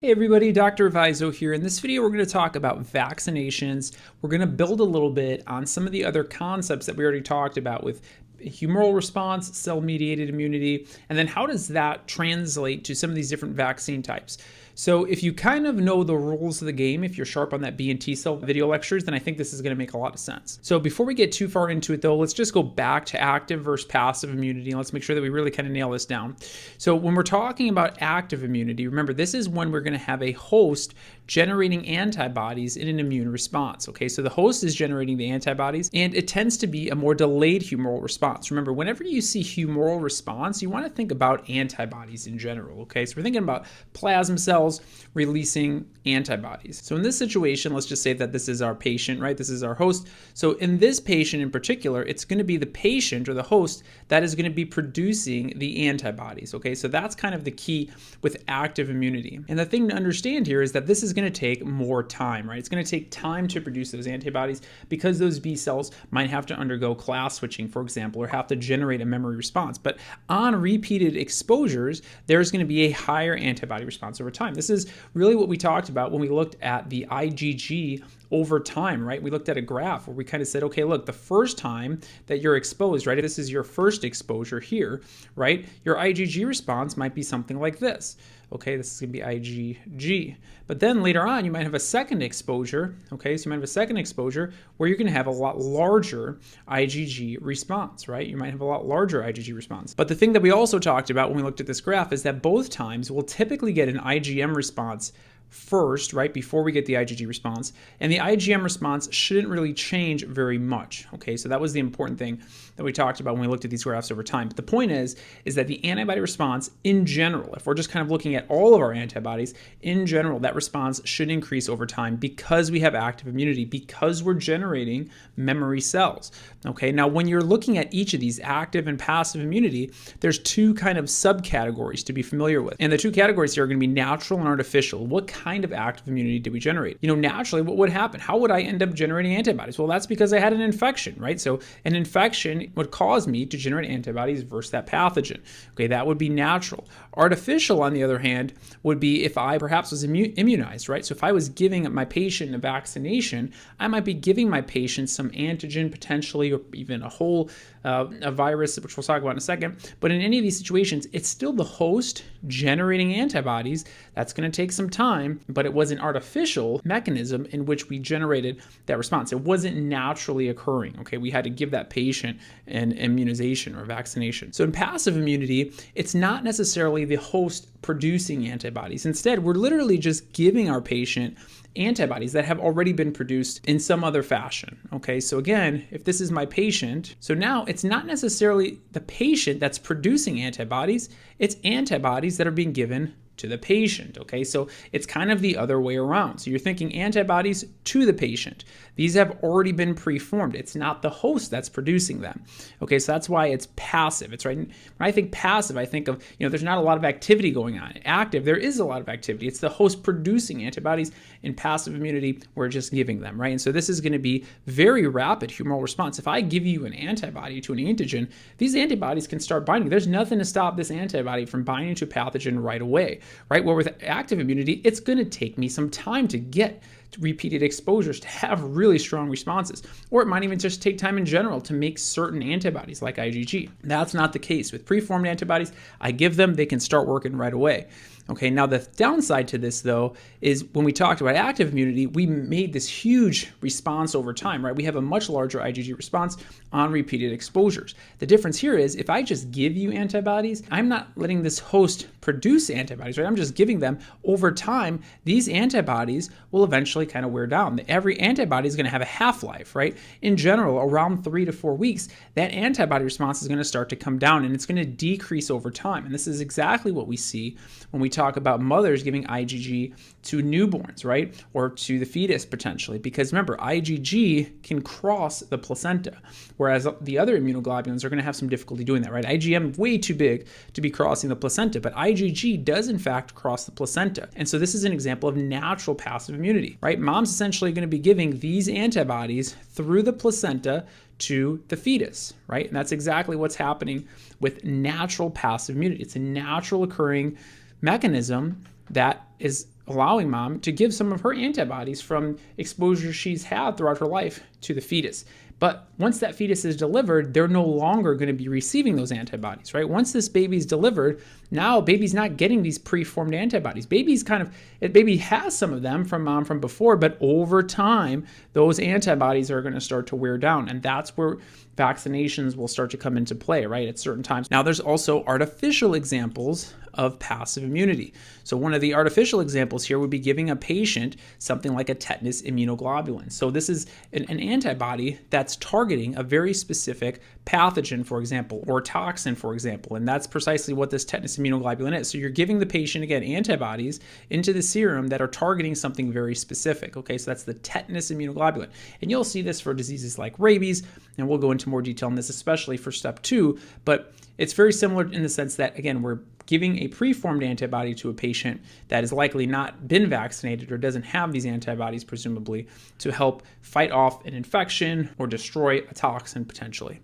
Hey everybody, Dr. Vizo here. In this video, we're going to talk about vaccinations. We're going to build a little bit on some of the other concepts that we already talked about with humoral response, cell-mediated immunity, and then how does that translate to some of these different vaccine types. So if you kind of know the rules of the game, if you're sharp on that B and T cell video lectures, then I think this is going to make a lot of sense. So before we get too far into it though, let's just go back to active versus passive immunity and let's make sure that we really kind of nail this down. So when we're talking about active immunity, remember this is when we're going to have a host generating antibodies in an immune response. Okay, so the host is generating the antibodies and it tends to be a more delayed humoral response. Remember, whenever you see humoral response, you want to think about antibodies in general. Okay, so we're thinking about plasma cells releasing antibodies. So in this situation, let's just say that this is our patient, right? This is our host. So in this patient in particular, it's going to be the patient or the host that is going to be producing the antibodies. Okay, so that's kind of the key with active immunity. And the thing to understand here is that this is going to take more time, right? It's going to take time to produce those antibodies because those B cells might have to undergo class switching, for example, or have to generate a memory response. But on repeated exposures, there's going to be a higher antibody response over time. This is really what we talked about when we looked at the IgG over time, right? We looked at a graph where we kind of said, okay, look, the first time that you're exposed, right? This is your first exposure here, right? Your IgG response might be something like this. Okay, this is going to be IgG. But then later on, you might have a second exposure. Okay, so you might have a second exposure where you're going to have a lot larger IgG response, right? You might have a lot larger IgG response. But the thing that we also talked about when we looked at this graph is that both times we'll typically get an IgM response first, right, before we get the IgG response. And the IgM response shouldn't really change very much. Okay, so that was the important thing that we talked about when we looked at these graphs over time. But the point is that the antibody response in general, if we're just kind of looking at all of our antibodies, in general, that response should increase over time because we have active immunity, because we're generating memory cells. Okay, now when you're looking at each of these active and passive immunity, there's two kind of subcategories to be familiar with. And the two categories here are going to be natural and artificial. What kind of active immunity did we generate? You know, naturally, what would happen? How would I end up generating antibodies? Well, that's because I had an infection, right? So an infection would cause me to generate antibodies versus that pathogen. Okay, that would be natural. Artificial, on the other hand, would be if I perhaps was immunized, right? So if I was giving my patient a vaccination, I might be giving my patient some antigen potentially, or even a virus, which we'll talk about in a second. But in any of these situations, it's still the host generating antibodies. That's going to take some time, but it was an artificial mechanism in which we generated that response. It wasn't naturally occurring. Okay, we had to give that patient an immunization or vaccination. So in passive immunity, it's not necessarily the host producing antibodies. Instead, we're literally just giving our patient antibodies that have already been produced in some other fashion. Okay, so again, if this is my patient, so now it's not necessarily the patient that's producing antibodies, it's antibodies that are being given to the patient. Okay, so it's kind of the other way around. So you're thinking antibodies to the patient. These have already been preformed. It's not the host that's producing them. Okay, so that's why it's passive. It's right. When I think passive, I think of, there's not a lot of activity going on. Active, there is a lot of activity. It's the host producing antibodies. In passive immunity, we're just giving them, right? And so this is going to be very rapid humoral response. If I give you an antibody to an antigen, these antibodies can start binding. There's nothing to stop this antibody from binding to a pathogen right away, right? Where with active immunity, it's going to take me some time to get repeated exposures to have really strong responses, or it might even just take time in general to make certain antibodies like IgG. That's not the case with preformed antibodies. I give them, they can start working right away. Okay, now the downside to this though is when we talked about active immunity, we made this huge response over time, right? We have a much larger IgG response on repeated exposures. The difference here is if I just give you antibodies, I'm not letting this host produce antibodies, right? I'm just giving them. Over time, these antibodies will eventually kind of wear down. Every antibody is going to have a half-life, right? In general, around 3 to 4 weeks, that antibody response is going to start to come down and it's going to decrease over time. And this is exactly what we see when we talk about mothers giving IgG to newborns, right? Or to the fetus potentially. Because remember, IgG can cross the placenta, whereas the other immunoglobulins are going to have some difficulty doing that, right? IgM way too big to be crossing the placenta, but IgG does in fact cross the placenta. And so this is an example of natural passive immunity, right? Mom's essentially going to be giving these antibodies through the placenta to the fetus, right? And that's exactly what's happening with natural passive immunity. It's a natural occurring mechanism that is allowing mom to give some of her antibodies from exposure she's had throughout her life to the fetus. But once that fetus is delivered, they're no longer going to be receiving those antibodies, right? Once this baby's delivered, now baby's not getting these preformed antibodies. Baby has some of them from mom from before, but over time, those antibodies are going to start to wear down. And that's where vaccinations will start to come into play, right, at certain times. Now, there's also artificial examples of passive immunity. So one of the artificial examples here would be giving a patient something like a tetanus immunoglobulin. So this is an antibody that's targeting a very specific pathogen, for example, or toxin, for example, and that's precisely what this tetanus immunoglobulin is. So you're giving the patient, again, antibodies into the serum that are targeting something very specific. Okay, so that's the tetanus immunoglobulin. And you'll see this for diseases like rabies, and we'll go into more detail on this, especially for step 2, but it's very similar in the sense that, again, we're giving a preformed antibody to a patient that has likely not been vaccinated or doesn't have these antibodies, presumably, to help fight off an infection or destroy a toxin potentially.